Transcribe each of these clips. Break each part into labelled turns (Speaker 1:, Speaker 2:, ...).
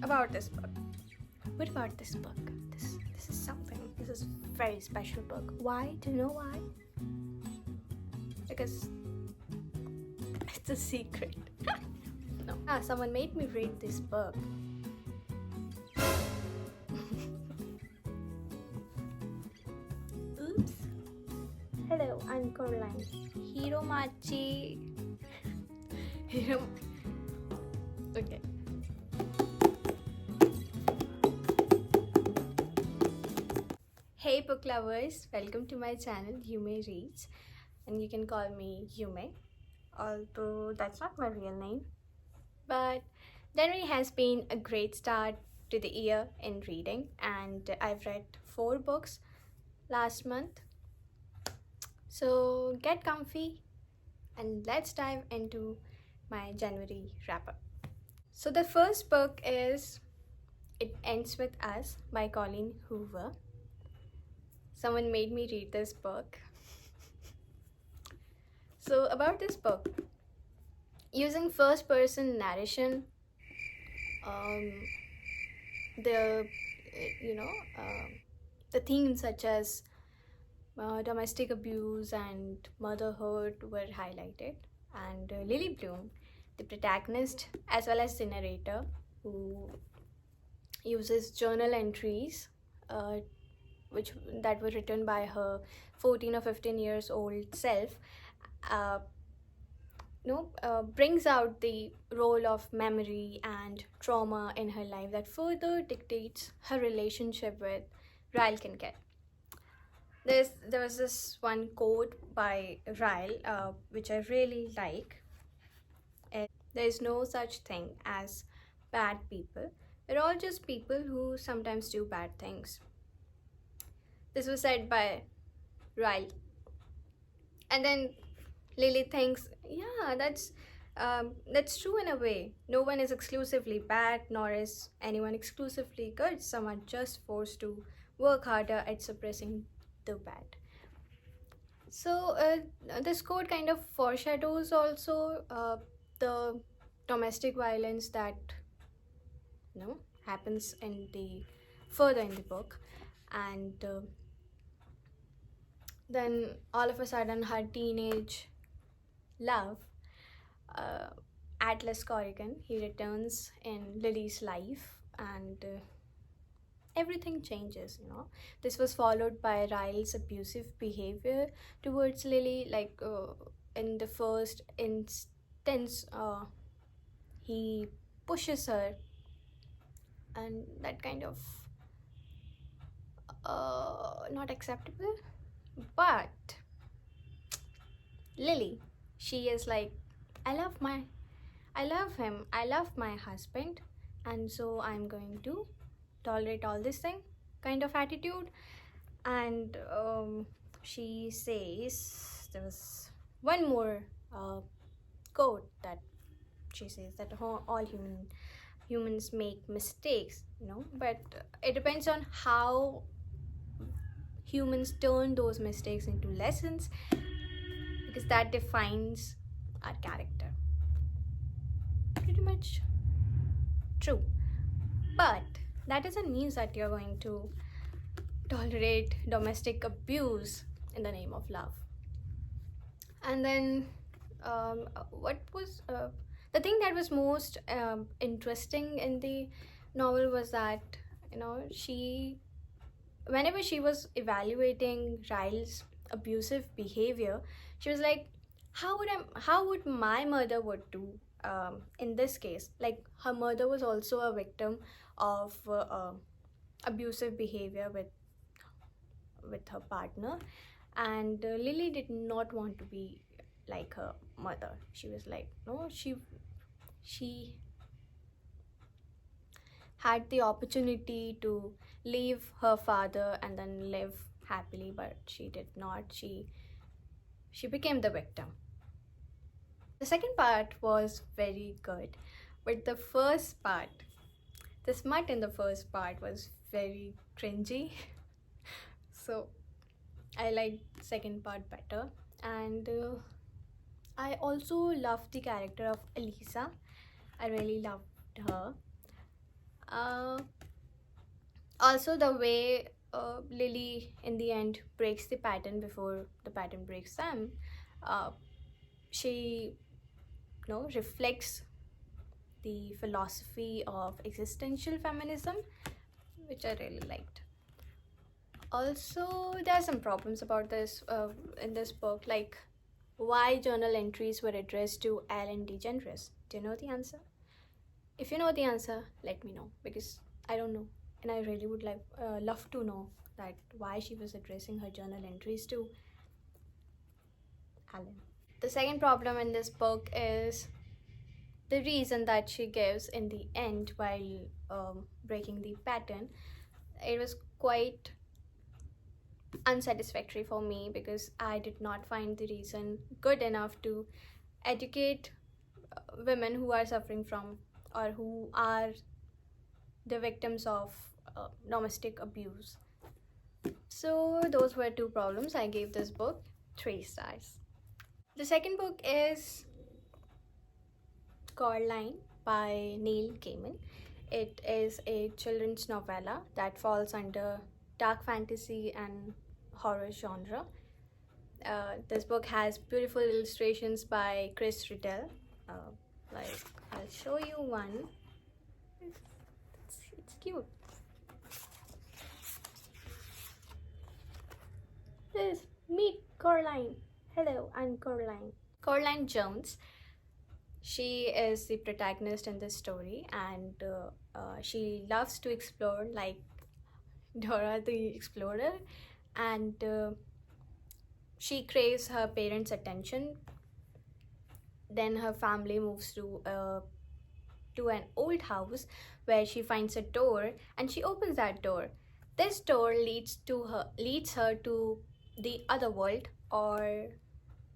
Speaker 1: About this book. What about this book? This is something. This is very special book. Why? Do you know why? Because it's a secret. No. Someone made me read this book. Oops. Hello, I'm Coraline. Hiromachi. Hiro. Okay. Hey book lovers, welcome to my channel Yume Reads, and you can call me Yume, although that's not my real name. But January has been a great start to the year in reading, and I've read 4 books last month. So get comfy and let's dive into my January wrap up. So the first book is It Ends With Us by Colleen Hoover. Someone made me read this book. So about this book, using first person narration, the the themes such as domestic abuse and motherhood were highlighted, and Lily Bloom, the protagonist as well as the narrator, who uses journal entries which that were written by her 14 or 15 years old self, uh, brings out the role of memory and trauma in her life that further dictates her relationship with Ryle Kincaid. There was this one quote by Ryle, which I really like. There is no such thing as bad people. We're all just people who sometimes do bad things. This was said by Ryle. And then Lily thinks, yeah, that's true in a way. No one is exclusively bad, nor is anyone exclusively good. Some are just forced to work harder at suppressing the bad. So this quote kind of foreshadows also the domestic violence that happens in the further in the book, and then all of a sudden her teenage love, uh, Atlas Corrigan, he returns in Lily's life, and everything changes. This was followed by Ryle's abusive behavior towards Lily, like in the first instance he pushes her, and that kind of not acceptable. But Lily, she is like, I love him, I love my husband, and so I'm going to tolerate all this thing kind of attitude. And she says, there was one more quote that she says that all humans make mistakes, but it depends on how humans turn those mistakes into lessons, because that defines our character. Pretty much true. But that doesn't mean that you're going to tolerate domestic abuse in the name of love. And then what was the thing that was most interesting in the novel was that she, whenever she was evaluating Ryle's abusive behavior, she was like, how would my mother would do in this case? Like, her mother was also a victim of abusive behavior with her partner, and Lily did not want to be like her mother. She was like, no, she had the opportunity to leave her father and then live happily, but she did not. She became the victim. The second part was very good, but the first part, the smut in the first part was very cringy. So I liked second part better. And I also loved the character of Elisa. I really loved her. Uh, Also, the way Lily in the end breaks the pattern before the pattern breaks them, uh, she reflects the philosophy of existential feminism, which I really liked. Also, there are some problems about this in this book, like why journal entries were addressed to Ellen DeGeneres. Do you know the answer? If you know the answer, let me know, because I don't know, and I really would love to know that why she was addressing her journal entries to Alan. The second problem in this book is the reason that she gives in the end while breaking the pattern. It was quite unsatisfactory for me because I did not find the reason good enough to educate women who are suffering from or who are the victims of domestic abuse. So, those were two problems. I gave this book 3 stars. The second book is Coraline by Neil Gaiman. It is a children's novella that falls under dark fantasy and horror genre. This book has beautiful illustrations by Chris Riddell. Uh, like, I'll show you one. It's cute. This, meet Coraline. Hello, I'm Coraline. Coraline Jones. She is the protagonist in this story, and she loves to explore like Dora the Explorer, and she craves her parents' attention. Then her family moves to an old house where she finds a door, and she opens that door. This door leads her to the other world, or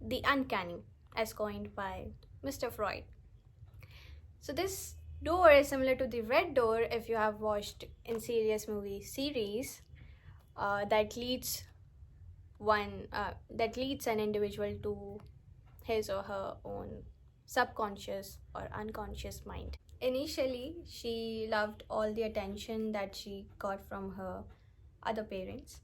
Speaker 1: the uncanny, as coined by Mr. Freud. So this door is similar to the red door if you have watched Insidious movie series, that leads an individual to his or her own subconscious or unconscious mind. Initially, she loved all the attention that she got from her other parents,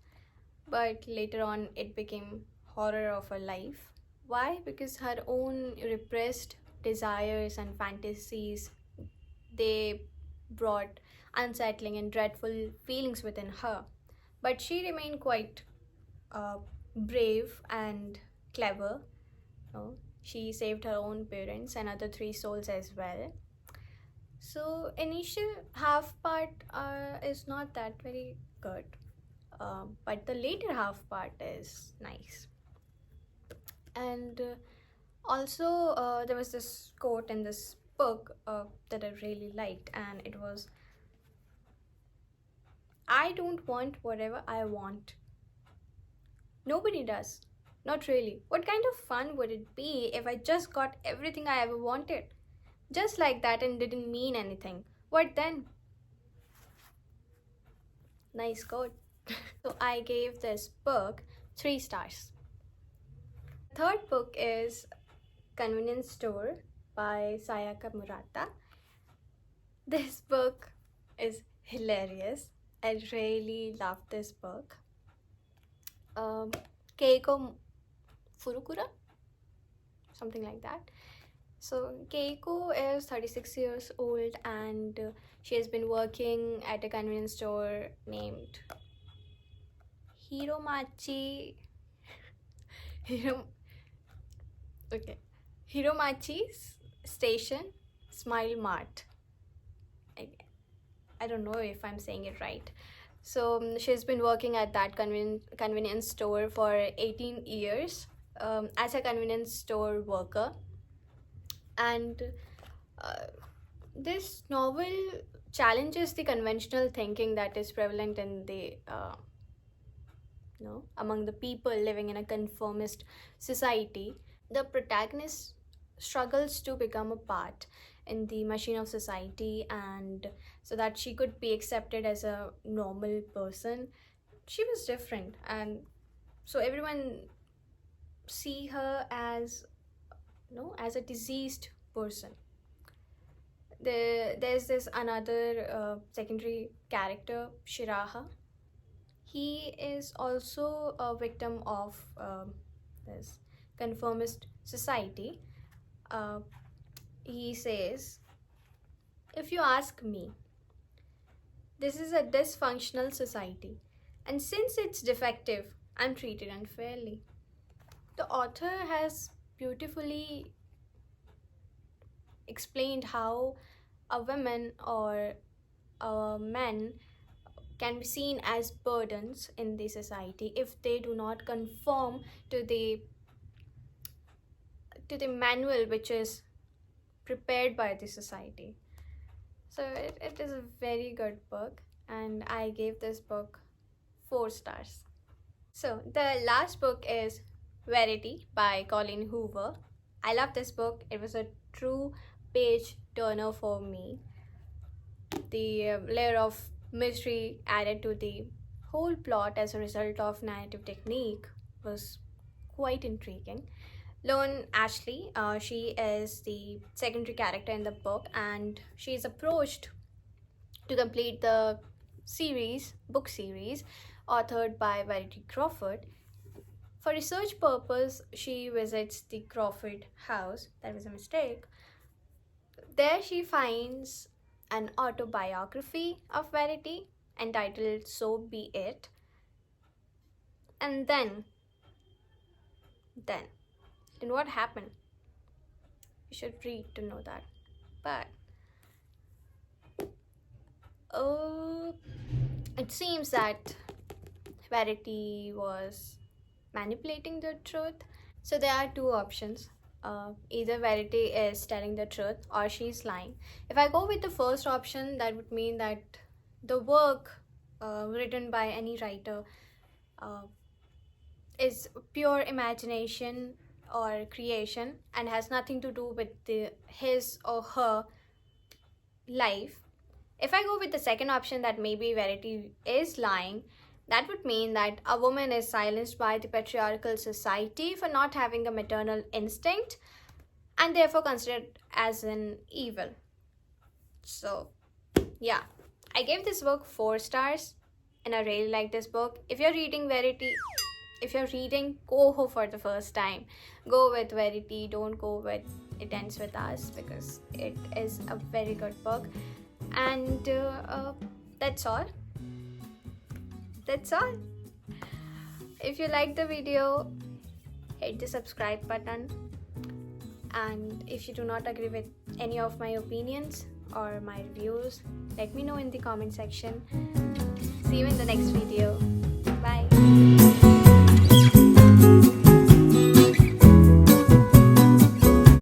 Speaker 1: but later on it became horror of her life. Why? Because her own repressed desires and fantasies, they brought unsettling and dreadful feelings within her. But she remained quite uh, brave and clever. No? She saved her own parents and other three souls as well. So initial half part is not that very good, but the later half part is nice. And also, there was this quote in this book that I really liked, and it was, I don't want whatever I want. Nobody does. Not really. What kind of fun would it be if I just got everything I ever wanted? Just like that and didn't mean anything. What then? Nice quote. So I gave this book 3 stars. Third book is Convenience Store by Sayaka Murata. This book is hilarious. I really love this book. Keiko Furukura, something like that. So Keiko is 36 years old, and she has been working at a convenience store named Hiromachi. Hiromachi's Station Smile Mart. I don't know if I'm saying it right. So she's been working at that convenience store for 18 years as a convenience store worker. And this novel challenges the conventional thinking that is prevalent in the among the people living in a conformist society. The protagonist struggles to become a part in the machine of society, and so that she could be accepted as a normal person. She was different, and so everyone see her as as a diseased person. there's this another secondary character, Shiraha. He is also a victim of this conformist society. Uh, he says, if you ask me, this is a dysfunctional society, and since it's defective, I'm treated unfairly. The author has beautifully explained how a woman or a man can be seen as burdens in the society if they do not conform to the manual which is prepared by the society. So it is a very good book, and I gave this book 4 stars. So the last book is Verity by Colleen Hoover. I love this book. It was a true page turner for me. The layer of mystery added to the whole plot as a result of narrative technique was quite intriguing. Lone Ashley, she is the secondary character in the book, and she is approached to complete the book series, authored by Verity Crawford. For research purpose, she visits the Crawford house. That was a mistake. There she finds an autobiography of Verity entitled So Be It. And then what happened? You should read to know that. But it seems that Verity was manipulating the truth. So there are 2 options. Either Verity is telling the truth or she's lying. If I go with the first option, that would mean that the work written by any writer is pure imagination or creation and has nothing to do with his or her life. If I go with the second option, that maybe Verity is lying, that would mean that a woman is silenced by the patriarchal society for not having a maternal instinct and therefore considered as an evil. So, yeah, I gave this book 4 stars and I really like this book. If you're reading Coho for the first time, go with Verity. Don't go with It Ends With Us, because it is a very good book. And that's all. If you like the video, hit the subscribe button. And if you do not agree with any of my opinions or my reviews, let me know in the comment section. See you in the next video.